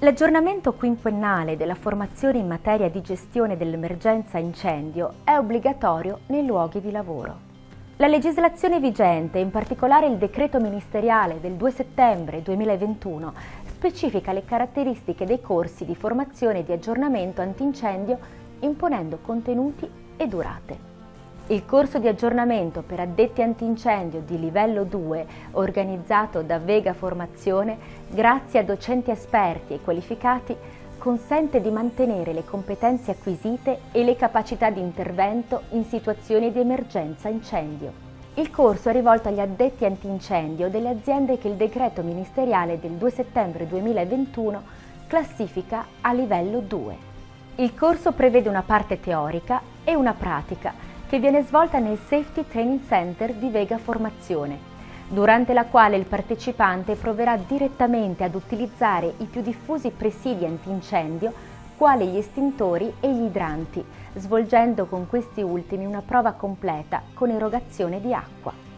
L'aggiornamento quinquennale della formazione in materia di gestione dell'emergenza incendio è obbligatorio nei luoghi di lavoro. La legislazione vigente, in particolare il decreto ministeriale del 2 settembre 2021, specifica le caratteristiche dei corsi di formazione e di aggiornamento antincendio imponendo contenuti e durate. Il corso di aggiornamento per addetti antincendio di livello 2, organizzato da Vega Formazione, grazie a docenti esperti e qualificati, consente di mantenere le competenze acquisite e le capacità di intervento in situazioni di emergenza incendio. Il corso è rivolto agli addetti antincendio delle aziende che il decreto ministeriale del 2 settembre 2021 classifica a livello 2. Il corso prevede una parte teorica e una pratica, che viene svolta nel Safety Training Center di Vega Formazione, durante la quale il partecipante proverà direttamente ad utilizzare i più diffusi presidi antincendio, quali gli estintori e gli idranti, svolgendo con questi ultimi una prova completa con erogazione di acqua.